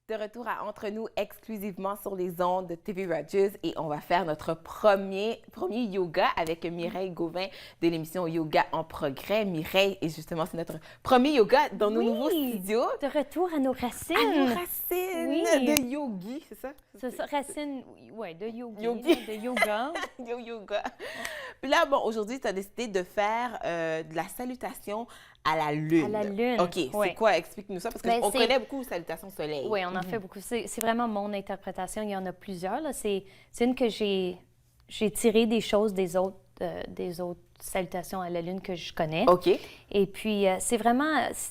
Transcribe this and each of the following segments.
De retour à Entre nous exclusivement sur les ondes de TV Rogers et on va faire notre premier yoga avec Mireille Gauvin de l'émission Yoga en progrès. Mireille, et justement, c'est notre premier yoga dans nos nouveaux studios. De retour à nos racines. À nos racines de yogi, c'est ça? C'est ça, racines, oui, de yogi, Yogi. de yoga. Yoga. Puis là, bon, aujourd'hui, tu as décidé de faire de la salutation à la lune. À la lune. OK, c'est quoi? Explique-nous ça, parce qu'on connaît beaucoup salutation soleil. Oui, on en fait beaucoup. C'est vraiment mon interprétation. Il y en a plusieurs. C'est une que j'ai tirée des choses des autres salutations à la lune que je connais. OK. Et puis, c'est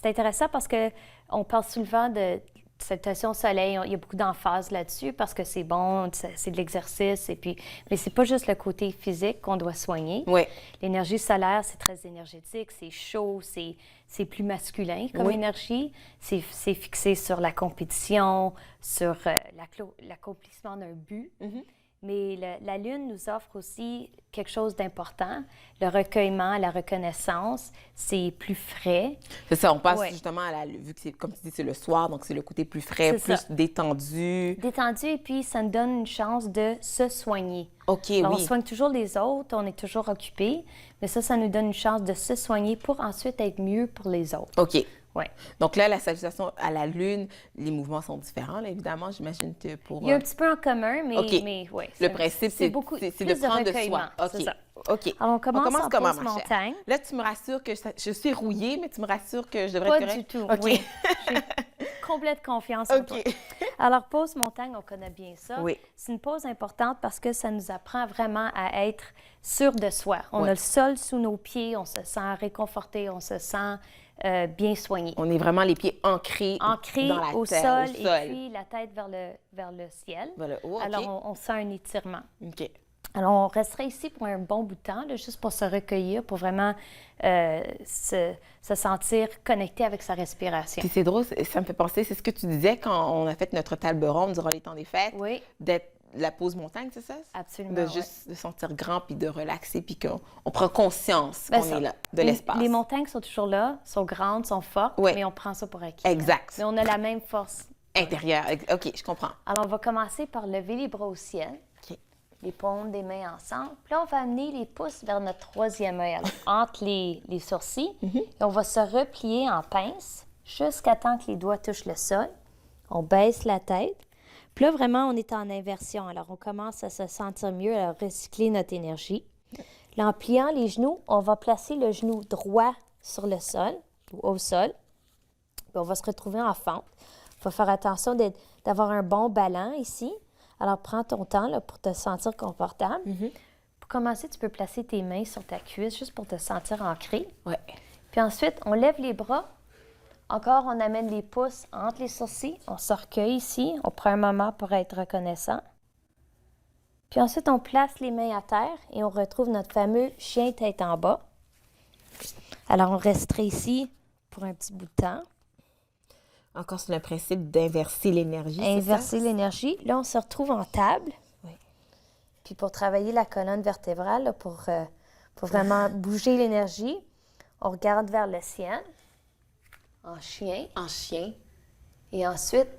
intéressant parce qu'on parle souvent de salutations au soleil. Il y a beaucoup d'emphase là-dessus parce que c'est bon, c'est de l'exercice. Mais c'est pas juste le côté physique qu'on doit soigner. Oui. L'énergie solaire, c'est très énergétique, c'est chaud, c'est plus masculin comme énergie. C'est fixé sur la compétition, sur l'accomplissement d'un but. Mm-hmm. Mais la Lune nous offre aussi quelque chose d'important. Le recueillement, la reconnaissance, c'est plus frais. C'est ça, on passe justement à vu que c'est, comme tu dis, c'est le soir, donc c'est le côté plus frais, plus détendu. Détendu, et puis ça nous donne une chance de se soigner. OK, Alors, on soigne toujours les autres, on est toujours occupé, mais ça nous donne une chance de se soigner pour ensuite être mieux pour les autres. OK. Ouais. Donc là, la salutation à la lune, les mouvements sont différents, là, évidemment, j'imagine que pour... Il y a un petit peu en commun, mais ouais. Le principe, c'est de prendre de soi. C'est ça. OK. Alors, on commence en comment, pause montagne. Là, tu me rassures que je suis rouillée, mais tu me rassures que je devrais être correct? Pas du tout, OK. oui. J'ai complète confiance en toi. Alors, pause montagne, on connaît bien ça. Oui. C'est une pause importante parce que ça nous apprend vraiment à être sûr de soi. On a le sol sous nos pieds, on se sent réconforté, on se sent bien soigné. On est vraiment les pieds ancrés dans la au terre, sol, et puis la tête vers le ciel. Vers le haut, OK. Alors, on sent un étirement. OK. Alors, on resterait ici pour un bon bout de temps, là, juste pour se recueillir, pour vraiment se sentir connecté avec sa respiration. Puis c'est drôle, ça me fait penser, c'est ce que tu disais quand on a fait notre table ronde durant les temps des fêtes. Oui. D'être la pause montagne, c'est ça? Absolument, De juste de sentir grand, puis de relaxer, puis qu'on prend conscience qu'on est là, de l'espace. Les montagnes sont toujours là, sont grandes, sont fortes, mais on prend ça pour acquis. Exact. Mais on a la même force intérieure. OK, je comprends. Alors, on va commencer par lever les bras au ciel. OK. Les paumes des mains ensemble. Puis là, on va amener les pouces vers notre troisième œil, entre les sourcils. Et on va se replier en pince jusqu'à temps que les doigts touchent le sol. On baisse la tête. Puis là, vraiment, on est en inversion. Alors, on commence à se sentir mieux, à recycler notre énergie. Là, en pliant les genoux, on va placer le genou droit sur le sol, ou au sol. Puis on va se retrouver en fente. Il faut faire attention d'avoir un bon ballon ici. Alors, prends ton temps là, pour te sentir confortable. Pour commencer, tu peux placer tes mains sur ta cuisse juste pour te sentir ancré. Ouais. Puis ensuite, on lève les bras. Encore, on amène les pouces entre les sourcils. On se recueille ici. On prend un moment pour être reconnaissant. Puis ensuite, on place les mains à terre et on retrouve notre fameux chien tête en bas. Alors, on resterait ici pour un petit bout de temps. Encore sur le principe d'inverser l'énergie, Inverser l'énergie. Là, on se retrouve en table. Oui. Puis pour travailler la colonne vertébrale, là, pour vraiment bouger l'énergie, on regarde vers le ciel, en chien. En chien. Et ensuite,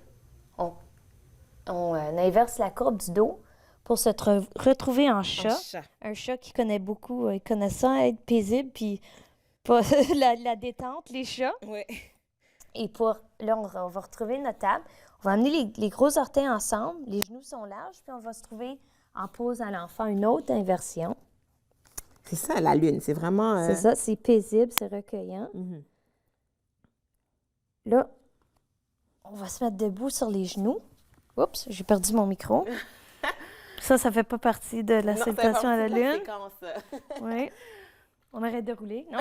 on inverse la courbe du dos pour se retrouver en chat. Un chat qui connaît beaucoup, il connaît ça, être paisible, puis pas la détente, les chats. Oui. Et là, on va retrouver notre table. On va amener les gros orteils ensemble. Les genoux sont larges. Puis on va se trouver en pose à l'enfant. Une autre inversion. C'est ça, la lune. C'est vraiment... C'est ça. C'est paisible, c'est recueillant. Là, on va se mettre debout sur les genoux. Oups, j'ai perdu mon micro. Ça fait pas partie de la salutation à la lune. Oui. On arrête de rouler. Non?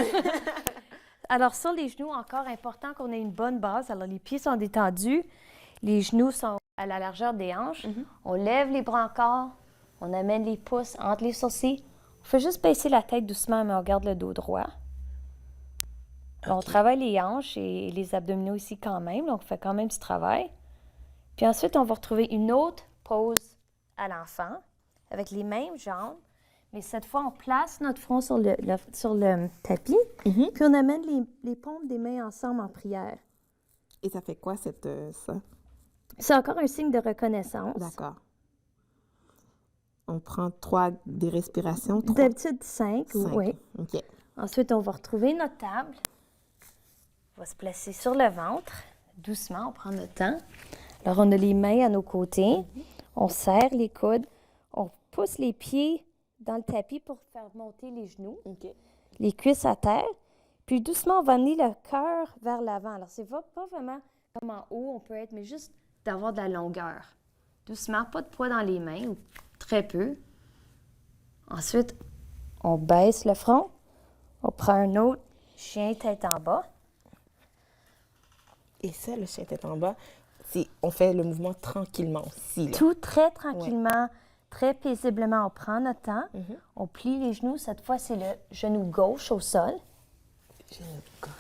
Alors, sur les genoux, encore important qu'on ait une bonne base. Alors, les pieds sont détendus. Les genoux sont à la largeur des hanches. On lève les bras encore. On amène les pouces entre les sourcils. On fait juste baisser la tête doucement, mais on garde le dos droit. Okay. On travaille les hanches et les abdominaux ici quand même. Donc, on fait quand même du travail. Puis ensuite, on va retrouver une autre pose à l'enfant avec les mêmes jambes. Mais cette fois, on place notre front sur le tapis, puis on amène les paumes des mains ensemble en prière. Et ça fait quoi, ça? C'est encore un signe de reconnaissance. D'accord. On prend 3 des respirations. D'habitude, 5. Oui. OK. Ensuite, on va retrouver notre table. On va se placer sur le ventre. Doucement, on prend notre temps. Alors, on a les mains à nos côtés. On serre les coudes. On pousse les pieds dans le tapis pour faire monter les genoux. OK. Les cuisses à terre. Puis doucement, on va amener le cœur vers l'avant. Alors, c'est pas vraiment comme en haut, on peut être, mais juste d'avoir de la longueur. Doucement, pas de poids dans les mains, ou très peu. Ensuite, on baisse le front. On prend un autre chien tête en bas. Et ça, le chien tête en bas, on fait le mouvement tranquillement aussi. Là. Tout très tranquillement, très paisiblement. On prend notre temps. On plie les genoux. Cette fois, c'est le genou gauche au sol. Genou gauche.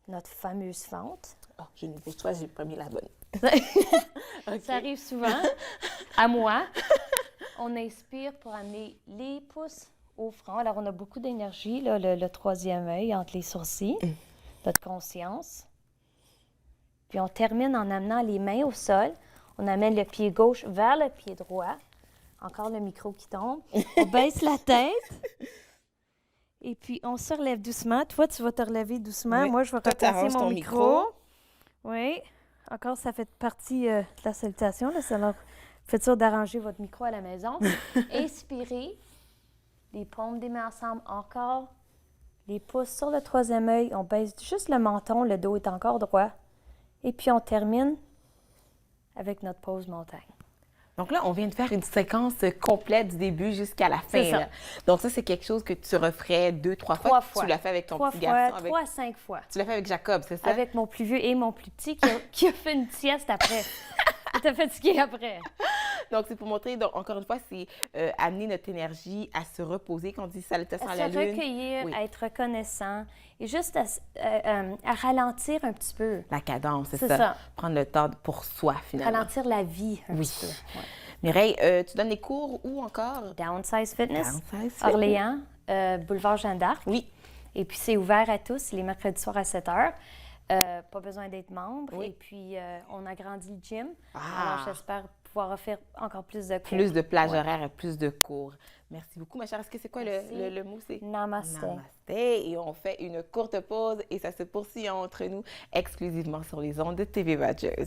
Notre fameuse fente. Oh, genou gauche. Toi, j'ai pas mis la bonne. Okay. Ça arrive souvent. À moi. On inspire pour amener les pouces au front. Alors, on a beaucoup d'énergie, là, le troisième œil entre les sourcils, notre conscience. Puis, on termine en amenant les mains au sol. On amène le pied gauche vers le pied droit. Encore le micro qui tombe. On baisse la tête. Et puis, on se relève doucement. Toi, tu vas te relever doucement. Oui. Moi, je vais replacer mon micro. Oui. Encore, ça fait partie de la salutation. Là. Alors, faites sûr d'arranger votre micro à la maison. Inspirez. Les paumes des mains ensemble. Encore. Les pouces sur le troisième œil. On baisse juste le menton. Le dos est encore droit. Et puis, on termine avec notre pause montagne. Donc là, on vient de faire une séquence complète du début jusqu'à la fin. C'est ça. Là. Donc ça, c'est quelque chose que tu referais 2, 3 fois. 3 fois. Tu l'as fait avec ton 3 petit fois, garçon. 3 à 5 fois. Tu l'as fait avec Jacob, c'est ça? Avec mon plus vieux et mon plus petit qui a fait une sieste après. Il était fatigué après. Donc, c'est pour montrer, donc, encore une fois, c'est amener notre énergie à se reposer, quand on dit salutation à la lune. À se recueillir, à être reconnaissant et juste à ralentir un petit peu. La cadence, c'est ça. ça. Prendre le temps pour soi, finalement. Ralentir la vie un petit peu. Ouais. Mireille, tu donnes des cours où encore? Downsize Fitness, Downsize Fitness. Orléans, boulevard Jeanne d'Arc. Oui. Et puis, c'est ouvert à tous les mercredis soirs à 7 h. Pas besoin d'être membre. Oui. Et puis, on agrandit le gym. Ah. Alors, j'espère pouvoir offrir encore plus de cours. Plus de plages horaires et plus de cours. Merci beaucoup, ma chère. Est-ce que c'est quoi le mot? C'est Namaste. Namasté. Et on fait une courte pause et ça se poursuit entre nous exclusivement sur les ondes de TV Rogers.